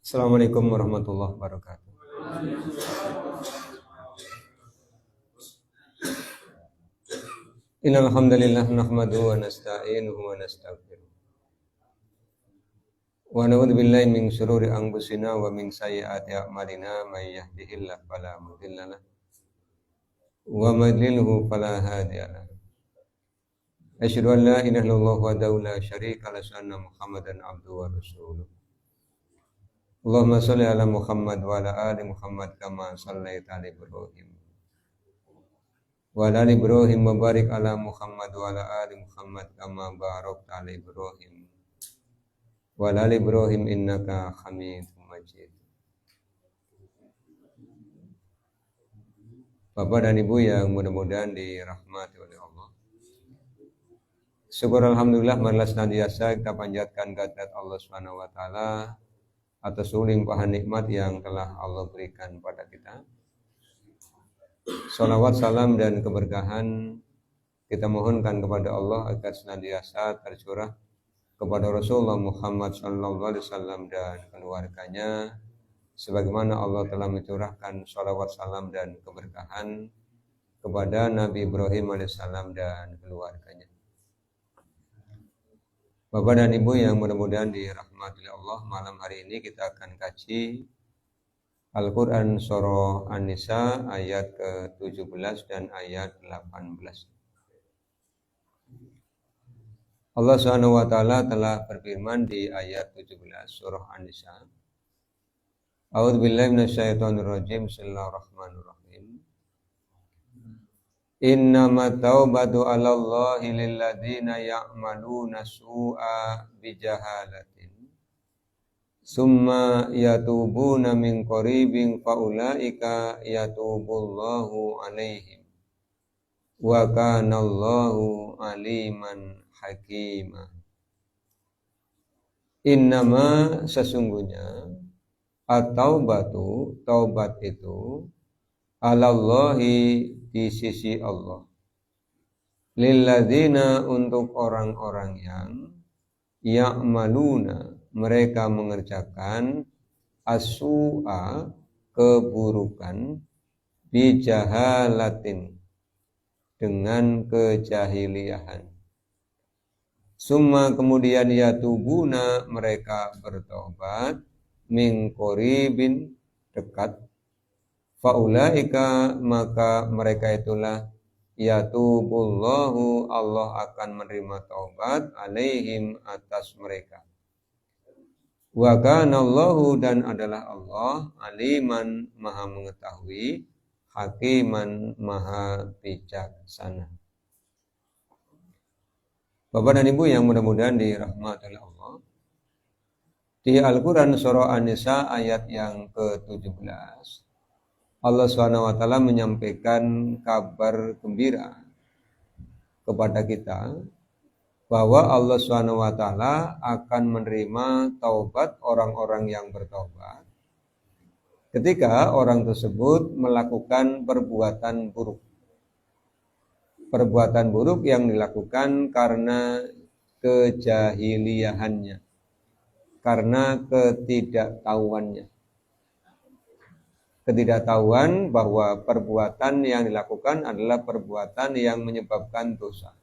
Assalamualaikum warahmatullahi wabarakatuh. Innal hamdalillah nahmaduhu wa nasta'inuhu wa nastaghfiruh. Wa na'udzu billahi min syururi anfusina wa min sayyiati a'malina may yahdihillahu fala mudhillalah wa may yudlilhu fala hadiyalah. Asyhadu an la ilaha illallah wahdahu la syarika lahu wa anna Muhammadan abduhu wa rasuluh. Allahumma shalli ala Muhammad wa ala ali Muhammad kama shallaita ala Ibrahim wa ala ali Ibrahim wa barik ala Muhammad wa ala ali Muhammad kama barakta ala Ibrahim wa ala ali Ibrahim innaka Hamidum Majid. Bapak dan Ibu yang mudah-mudahan dirahmati oleh Allah. Syukur alhamdulillah marilah senantiasa kita panjatkan kehadirat Allah Subhanahu wa taala atas limpahan nikmat yang telah Allah berikan pada kita. Salawat, salam dan keberkahan kita mohonkan kepada Allah agar senantiasa tercurah kepada Rasulullah Muhammad SAW dan keluarganya, sebagaimana Allah telah mencurahkan salawat, salam dan keberkahan kepada Nabi Ibrahim AS dan keluarganya. Bapak dan Ibu yang mudah-mudahan dirahmati Allah, malam hari ini kita akan kaji Al-Quran Surah An-Nisa ayat ke-17 dan ayat 18. Allah SWT telah berfirman di ayat 17 Surah An-Nisa. A'udzubillahi minasyaitonirrajim. Bismillahirrahmanirrahim. Innamat taubatu 'alallahi lilladzina ya'maluna su'a bijahalatin summa yatubuna min qaribin faulaika yatubullahu 'alaihim wa kanallahu 'aliman hakima. Innama sesungguhnya at-taubatu taubat itu 'alallahi di sisi Allah, lilladzina untuk orang-orang yang ya'maluna mereka mengerjakan as-su'a keburukan bijahalatin dengan kejahiliahan. Summa kemudian yatubuna mereka bertobat min qoribin dekat. Faulaika maka mereka itulah yatubullahu Allah akan menerima taubat alaihim atas mereka. Wa kanallahu dan adalah Allah aliman maha mengetahui, hakiman maha bijaksana. Bapak dan Ibu yang mudah-mudahan dirahmati oleh Allah. Di Al-Quran Surah An-Nisa ayat yang ke-17 Allah SWT menyampaikan kabar gembira kepada kita bahwa Allah SWT akan menerima taubat orang-orang yang bertaubat ketika orang tersebut melakukan perbuatan buruk. Perbuatan buruk yang dilakukan karena kejahiliahannya, karena ketidaktahuannya. Ketidaktahuan bahwa perbuatan yang dilakukan adalah perbuatan yang menyebabkan dosa.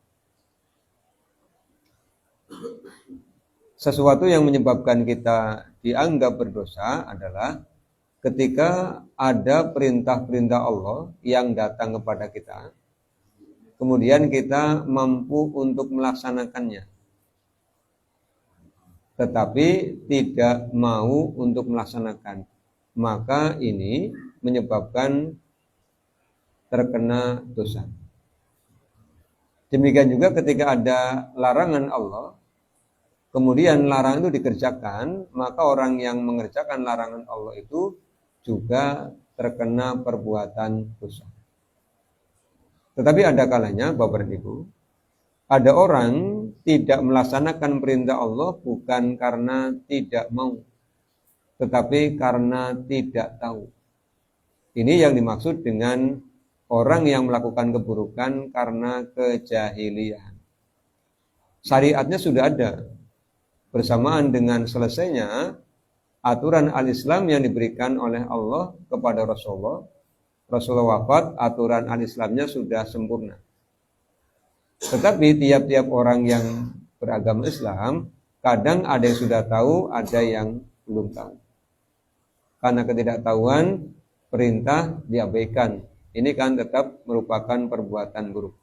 Sesuatu yang menyebabkan kita dianggap berdosa adalah ketika ada perintah-perintah Allah yang datang kepada kita, kemudian kita mampu untuk melaksanakannya, tetapi tidak mau untuk melaksanakan. Maka ini menyebabkan terkena dosa. Demikian juga ketika ada larangan Allah kemudian larangan itu dikerjakan, maka orang yang mengerjakan larangan Allah itu juga terkena perbuatan dosa. Tetapi ada kalanya, Bapak dan Ibu, ada orang tidak melaksanakan perintah Allah bukan karena tidak mau, tetapi karena tidak tahu. Ini yang dimaksud dengan orang yang melakukan keburukan karena kejahilian. Syariatnya sudah ada. Bersamaan dengan selesainya aturan al-Islam yang diberikan oleh Allah kepada Rasulullah. Rasulullah wafat, aturan al-Islamnya sudah sempurna. Tetapi tiap-tiap orang yang beragama Islam, kadang ada yang sudah tahu, ada yang belum tahu. Karena ketidaktahuan, perintah diabaikan. Ini kan tetap merupakan perbuatan buruk.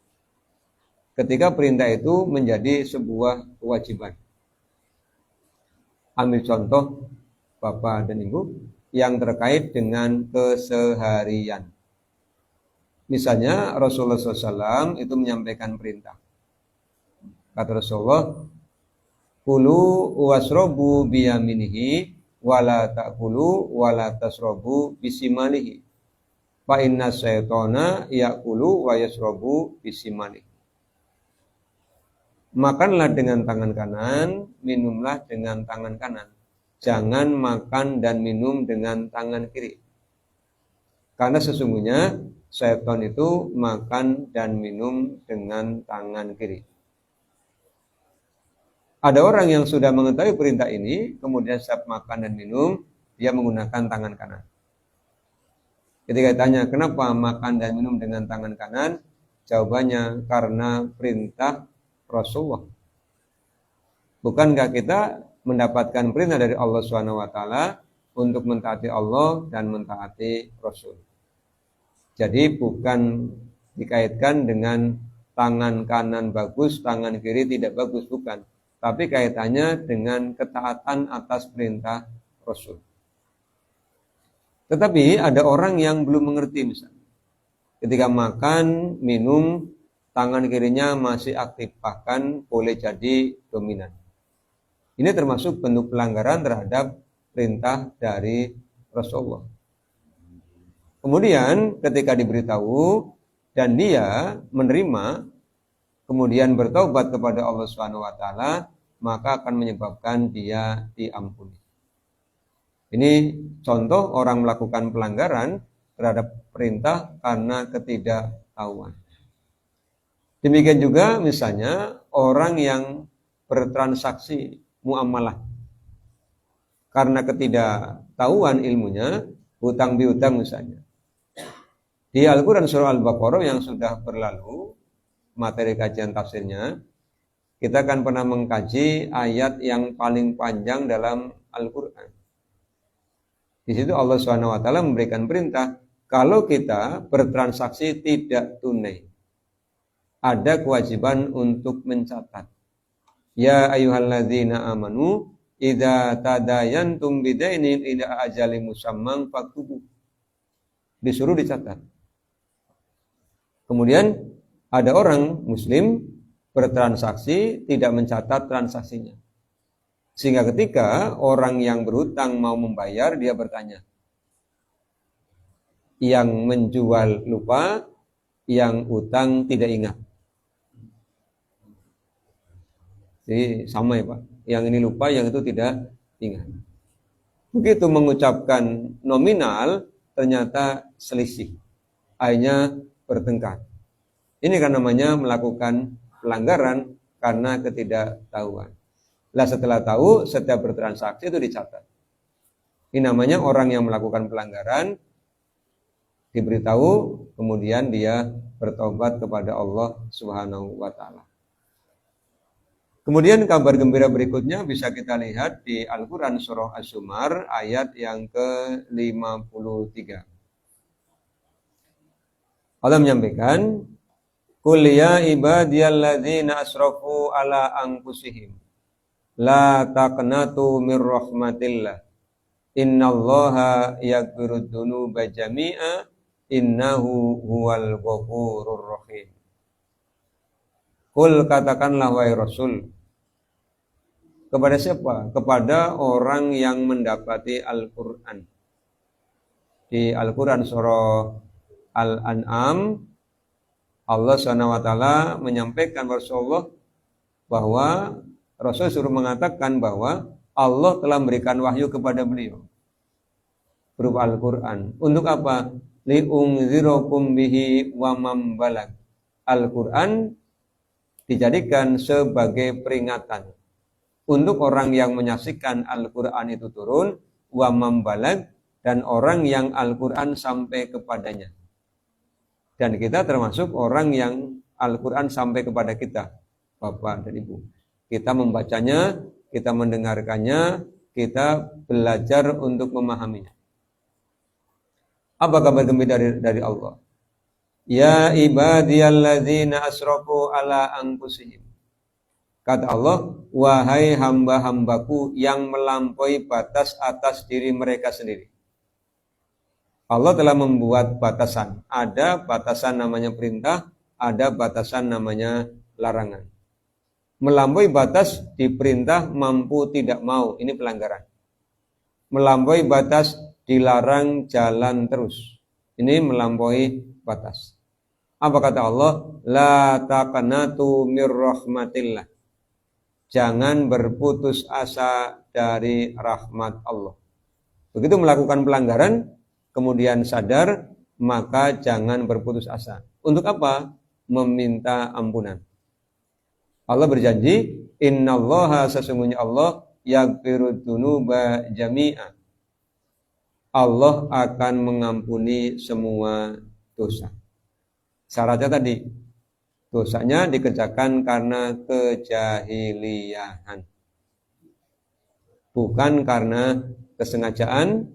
Ketika perintah itu menjadi sebuah kewajiban. Ambil contoh Bapak dan Ibu yang terkait dengan keseharian. Misalnya Rasulullah SAW itu menyampaikan perintah. Kata Rasulullah, kulu wasrobu biyaminihi wala ta'kulu wala tasrobu bisimalihi. Fa inna syaitona ya'kulu wa yasrobu bisimalihi. Makanlah dengan tangan kanan, minumlah dengan tangan kanan. Jangan makan dan minum dengan tangan kiri. Karena sesungguhnya syaitan itu makan dan minum dengan tangan kiri. Ada orang yang sudah mengetahui perintah ini, kemudian saat makan dan minum, dia menggunakan tangan kanan. Ketika ditanya, kenapa makan dan minum dengan tangan kanan? Jawabannya, karena perintah Rasulullah. Bukankah kita mendapatkan perintah dari Allah SWT untuk mentaati Allah dan mentaati Rasul? Jadi bukan dikaitkan dengan tangan kanan bagus, tangan kiri tidak bagus, bukan. Tapi kaitannya dengan ketaatan atas perintah Rasul. Tetapi ada orang yang belum mengerti misalnya. Ketika makan, minum, tangan kirinya masih aktif, bahkan boleh jadi dominan. Ini termasuk bentuk pelanggaran terhadap perintah dari Rasulullah. Kemudian ketika diberitahu dan dia menerima, kemudian bertaubat kepada Allah SWT, maka akan menyebabkan dia diampuni. Ini contoh orang melakukan pelanggaran terhadap perintah karena ketidaktahuan. Demikian juga misalnya orang yang bertransaksi muamalah karena ketidaktahuan ilmunya, hutang piutang misalnya. Di Al-Quran surah Al-Baqarah yang sudah berlalu, materi kajian tafsirnya, kita akan pernah mengkaji ayat yang paling panjang dalam Al-Quran. Di situ Allah SWT memberikan perintah, kalau kita bertransaksi tidak tunai, ada kewajiban untuk mencatat. Ya ayyuhalladzina amanu, idza tadayantum bidainin ila ajalin musamman faktubu. Disuruh dicatat. Kemudian ada orang muslim bertransaksi tidak mencatat transaksinya. Sehingga ketika orang yang berhutang mau membayar, dia bertanya. Yang menjual lupa, yang utang tidak ingat. Jadi sama ya Pak. Yang ini lupa, yang itu tidak ingat. Begitu mengucapkan nominal, ternyata selisih. Akhirnya bertengkar. Ini kan namanya melakukan pelanggaran karena ketidaktahuan. Lah setelah tahu, setiap bertransaksi itu dicatat. Ini namanya orang yang melakukan pelanggaran, diberitahu, kemudian dia bertobat kepada Allah Subhanahu wa Ta'ala. Kemudian kabar gembira berikutnya bisa kita lihat di Al-Quran surah Asy-Syumar ayat yang ke-53. Allah menyampaikan, Qul ya ibadiyalladzina asrafu ala anfusihim la taqnatu mir rahmatillah innallaha yaghfirud dzunuba jami'a innahu huwal ghafurur rahim. Qul katakanlah wahai Rasul, Kepada siapa? Kepada orang yang mendapati Al-Quran. Di Al-Quran surah Al-An'am, Allah SWT menyampaikan Rasulullah bahwa Rasul suruh mengatakan bahwa Allah telah memberikan wahyu kepada beliau berupa Al-Quran. Untuk apa? Li'ungzirakum bihi wa man balag. Al-Quran dijadikan sebagai peringatan untuk orang yang menyaksikan Al-Quran itu turun, wa man balag, dan orang yang Al-Quran sampai kepadanya. Dan kita termasuk orang yang Al-Quran sampai kepada kita, Bapak dan Ibu. Kita membacanya, kita mendengarkannya, kita belajar untuk memahaminya. Apa kabar gembira dari Allah? Ya ibadiyalladzina asrafu ala anfusihim. Kata Allah, wahai hamba-hambaku yang melampaui batas atas diri mereka sendiri. Allah telah membuat batasan. Ada batasan namanya perintah, ada batasan namanya larangan. Melampaui batas di perintah mampu tidak mau, ini pelanggaran. Melampaui batas dilarang jalan terus, ini melampaui batas. Apa kata Allah? La taqnatu mir rahmatillah. Jangan berputus asa dari rahmat Allah. Begitu melakukan pelanggaran, kemudian sadar, maka jangan berputus asa. Untuk apa? Meminta ampunan. Allah berjanji, innallaha, sesungguhnya Allah, yaghfirud dzunuba jami'a. Allah akan mengampuni semua dosa. Syaratnya tadi, dosanya dikerjakan karena kejahiliahan, bukan karena kesengajaan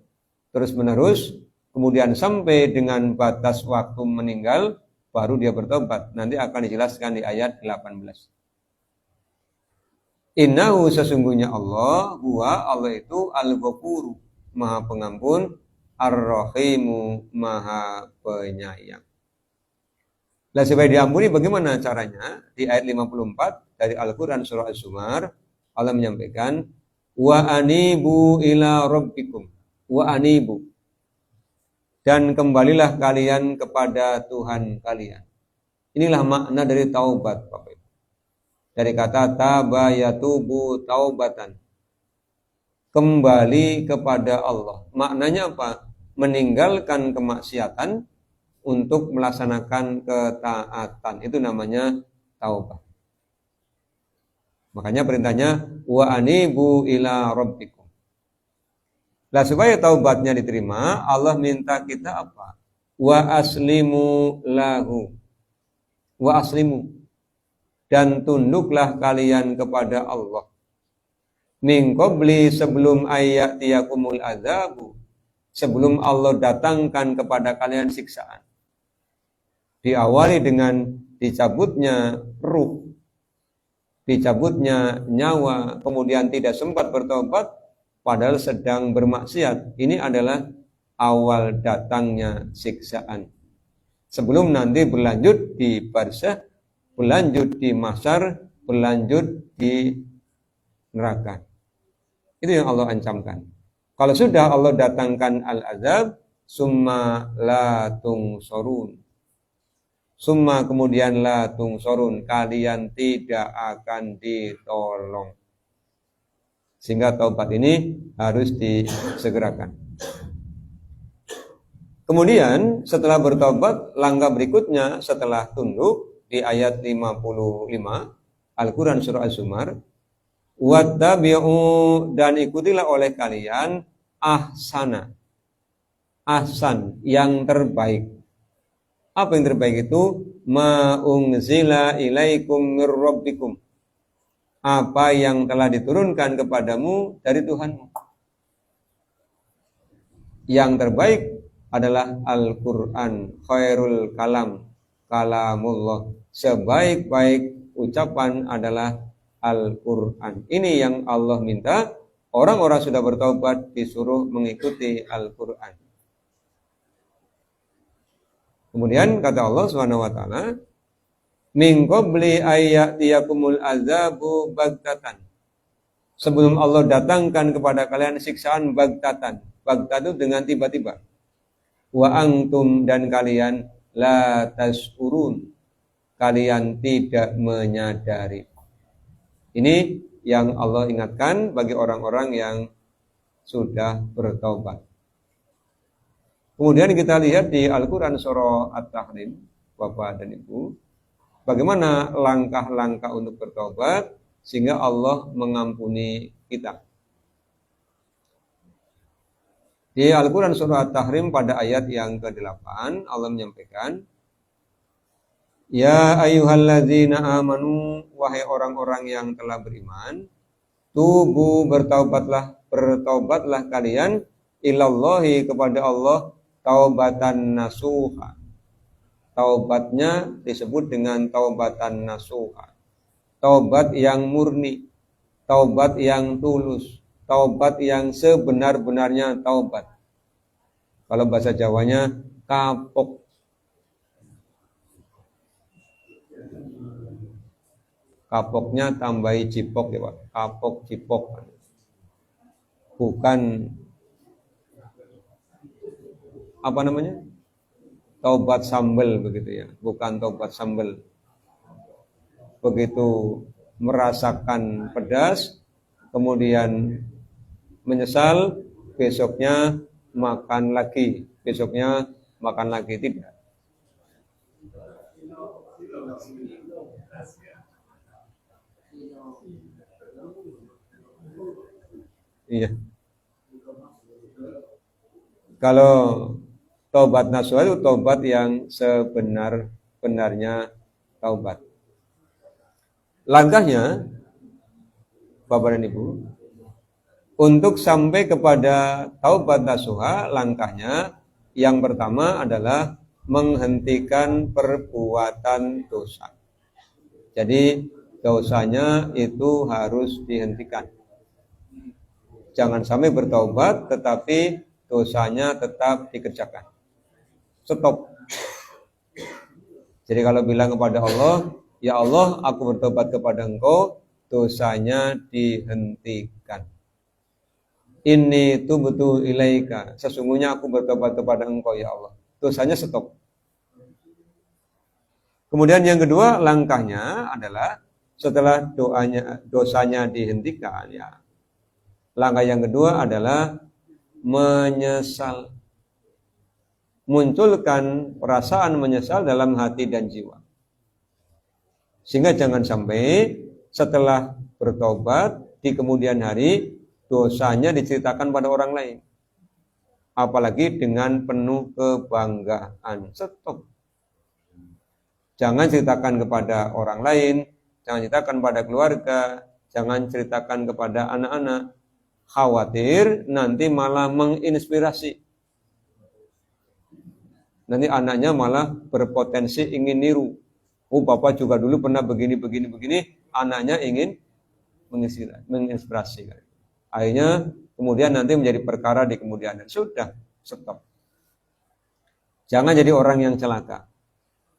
terus menerus, kemudian sampai dengan batas waktu meninggal baru dia bertobat. Nanti akan dijelaskan di ayat 18. Innahu, sesungguhnya Allah, huwa, Allah itu al-ghafuru, maha pengampun, ar-rahimu, maha penyayang. Nah, supaya diampuni bagaimana caranya? Di ayat 54 dari Al-Quran surah Az-Zumar, Allah menyampaikan, wa anibu ila rabbikum, wa anibu, dan kembalilah kalian kepada Tuhan kalian. Inilah makna dari taubat, Bapak Ibu. Dari kata taba yatubu taubatan, kembali kepada Allah. Maknanya apa? Meninggalkan kemaksiatan untuk melaksanakan ketaatan. Itu namanya taubat. Makanya perintahnya wa anibu ila rabbikum. Nah, supaya taubatnya diterima, Allah minta kita apa? Wa aslimu lahu. Wa aslimu, dan tunduklah kalian kepada Allah. Min qabli, sebelum ayatiyakumul adzabu, sebelum Allah datangkan kepada kalian siksaan. Diawali dengan dicabutnya ruh, dicabutnya nyawa, kemudian tidak sempat bertobat padahal sedang bermaksiat. Ini adalah awal datangnya siksaan. Sebelum nanti berlanjut di barzakh, berlanjut di mahsyar, berlanjut di neraka. Itu yang Allah ancamkan. Kalau sudah Allah datangkan al-azab, summa la tungsorun. Summa, kemudian la tungsorun, kalian tidak akan ditolong. Sehingga taubat ini harus disegerakan. Kemudian setelah bertobat, langkah berikutnya setelah tunduk di ayat 55 Al-Quran surah Az-Zumar, wattabi'u, dan ikutilah oleh kalian ahsana, ahsan, yang terbaik. Apa yang terbaik itu? Ma'ungzila ilaikum mir rabbikum, apa yang telah diturunkan kepadamu dari Tuhanmu. Yang terbaik adalah Al-Quran, khairul kalam, kalamullah. Sebaik-baik ucapan adalah Al-Quran. Ini yang Allah minta. Orang-orang sudah bertobat disuruh mengikuti Al-Quran. Kemudian kata Allah SWT, min qabli ayyatiyakumul azabu baghtatan, sebelum Allah datangkan kepada kalian siksaan bagtatan. Bagtat itu dengan tiba-tiba. Wa antum dan kalian la tashurun. Kalian tidak menyadari. Ini yang Allah ingatkan bagi orang-orang yang sudah bertaubat. Kemudian kita lihat di Al-Quran surah At-Tahrim, Bapak dan Ibu, bagaimana langkah-langkah untuk bertaubat sehingga Allah mengampuni kita. Di Al-Quran surah At-Tahrim pada ayat yang ke-8 Allah menyampaikan, ya ayyuhalladzina amanu, wahai orang-orang yang telah beriman, tubu bertaubatlah kalian ilallahi kepada Allah taubatan nasuha. Taubatnya disebut dengan taubatan nasuha. Taubat yang murni, taubat yang tulus, taubat yang sebenar-benarnya taubat. Kalau bahasa Jawanya kapok. Kapoknya tambahi cipok ya Pak. Kapok cipok. Bukan apa namanya? Taubat sambel begitu ya. Bukan taubat sambel. Begitu merasakan pedas, kemudian menyesal, besoknya makan lagi. Besoknya makan lagi, tidak. Iya. Kalau taubat nasuha itu taubat yang sebenar-benarnya taubat. Langkahnya, Bapak dan Ibu, untuk sampai kepada taubat nasuha, langkahnya yang pertama adalah menghentikan perbuatan dosa. Jadi dosanya itu harus dihentikan. Jangan sampai bertaubat tetapi dosanya tetap dikerjakan. Stop. Jadi kalau bilang kepada Allah, ya Allah, aku bertobat kepada Engkau, dosanya dihentikan. Inni tubtu ilaika, sesungguhnya aku bertobat kepada Engkau ya Allah. Dosanya stop. Kemudian yang kedua, langkahnya adalah setelah dosanya dihentikan ya. Langkah yang kedua adalah menyesal. Munculkan perasaan menyesal dalam hati dan jiwa. Sehingga jangan sampai setelah bertobat di kemudian hari dosanya diceritakan pada orang lain. Apalagi dengan penuh kebanggaan. Stop. Jangan ceritakan kepada orang lain, jangan ceritakan pada keluarga, jangan ceritakan kepada anak-anak. Khawatir nanti malah menginspirasi. Nanti anaknya malah berpotensi ingin niru. Oh, Bapak juga dulu pernah begini. Anaknya ingin menginspirasi. Akhirnya kemudian nanti menjadi perkara di kemudian hari. Sudah, stop. Jangan jadi orang yang celaka.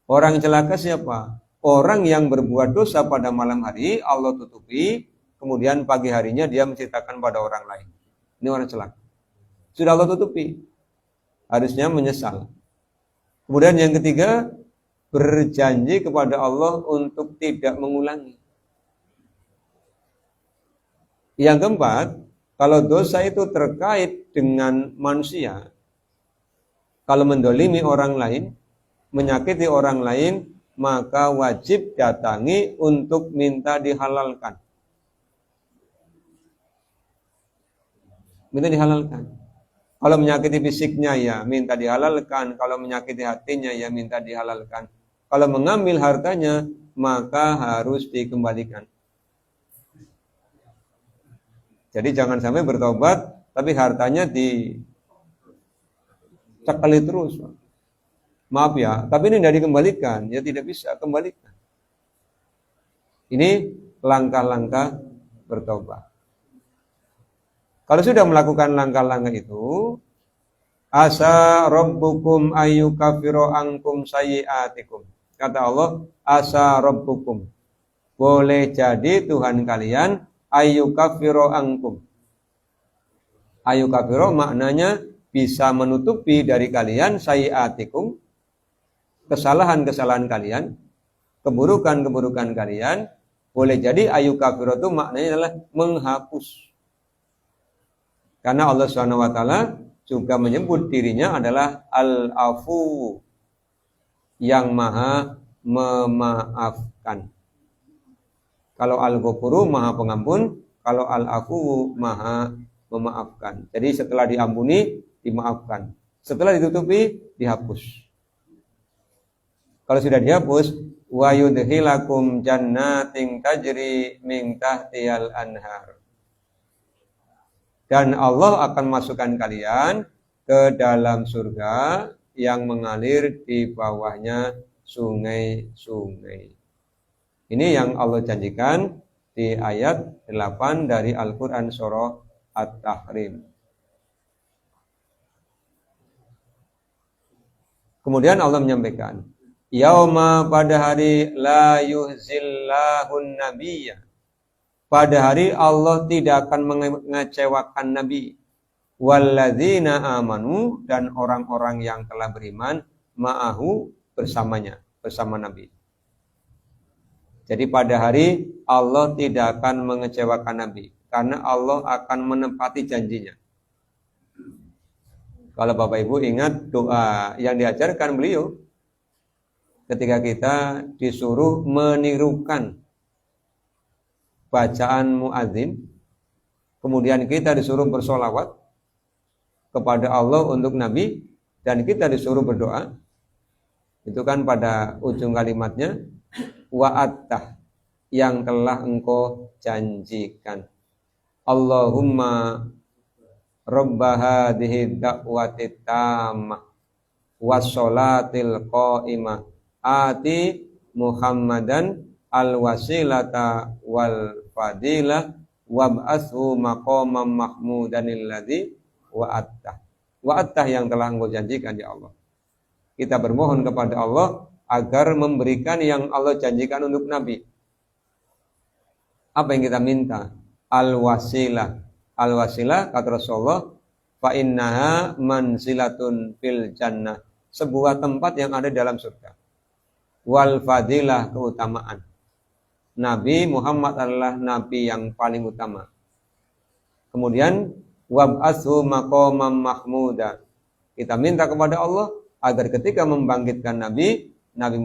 Orang celaka siapa? Orang yang berbuat dosa pada malam hari, Allah tutupi, kemudian pagi harinya dia menceritakan pada orang lain. Ini orang celaka. Sudah Allah tutupi. Harusnya menyesal. Kemudian yang ketiga, berjanji kepada Allah untuk tidak mengulangi. Yang keempat, kalau dosa itu terkait dengan manusia, kalau mendolimi orang lain, menyakiti orang lain, maka wajib datangi untuk minta dihalalkan. Minta dihalalkan. Kalau menyakiti fisiknya ya minta dihalalkan. Kalau menyakiti hatinya ya minta dihalalkan. Kalau mengambil hartanya maka harus dikembalikan. Jadi jangan sampai bertobat tapi hartanya dicekali terus. Maaf ya, tapi ini tidak dikembalikan. Ya tidak bisa kembalikan. Ini langkah-langkah bertobat. Kalau sudah melakukan langkah-langkah itu, asa rabbukum ayyukaffiru ankum sayyi'atikum. Kata Allah, asa rabbukum. Boleh jadi Tuhan kalian ayyukaffiru ankum. Ayyukaffiru maknanya bisa menutupi dari kalian sayiatikum, kesalahan-kesalahan kalian, keburukan-keburukan kalian. Boleh jadi ayyukaffiru itu maknanya adalah menghapus. Karena Allah Subhanahu wa taala juga menyebut dirinya adalah Al-Afu, yang maha memaafkan. Kalau Al-Ghafuru maha pengampun, kalau Al-Afu maha memaafkan. Jadi setelah diampuni, dimaafkan. Setelah ditutupi, dihapus. Kalau sudah dihapus, wa yudhilakum jannatin tajri min tahtihal anhar. Dan Allah akan masukkan kalian ke dalam surga yang mengalir di bawahnya sungai-sungai. Ini yang Allah janjikan di ayat 8 dari Al-Quran surah At-Tahrim. Kemudian Allah menyampaikan, yauma, pada hari la yuhzillahun nabiyya, pada hari Allah tidak akan mengecewakan Nabi, walladzina amanu, dan orang-orang yang telah beriman, ma'ahu, bersamanya, bersama Nabi. Jadi pada hari Allah tidak akan mengecewakan Nabi, karena Allah akan menepati janjinya. Kalau Bapak Ibu ingat doa yang diajarkan beliau ketika kita disuruh menirukan bacaan muadzin, kemudian kita disuruh bersolawat kepada Allah untuk Nabi, dan kita disuruh berdoa. Itu kan pada ujung kalimatnya, wa'attah, yang telah engkau janjikan. Allahumma rabba hadhihi da'wati tammah wassolatil qa'imah ati Muhammadan al-wasilata wal fadilah wab'ashu maqamam mahmudanil ladzi wa'attah. Wa'attah, yang telah engkau janjikan ya Allah. Kita bermohon kepada Allah agar memberikan yang Allah janjikan untuk Nabi. Apa yang kita minta? Al-wasilah. Al-wasilah, kata Rasulullah, fa innaha manzilatun fil jannah, sebuah tempat yang ada dalam surga. Wal fadilah, keutamaan. Nabi Muhammad adalah nabi yang paling utama. Kemudian wab'ashu maqamam mahmuda. Kita minta kepada Allah agar ketika membangkitkan Nabi Muhammad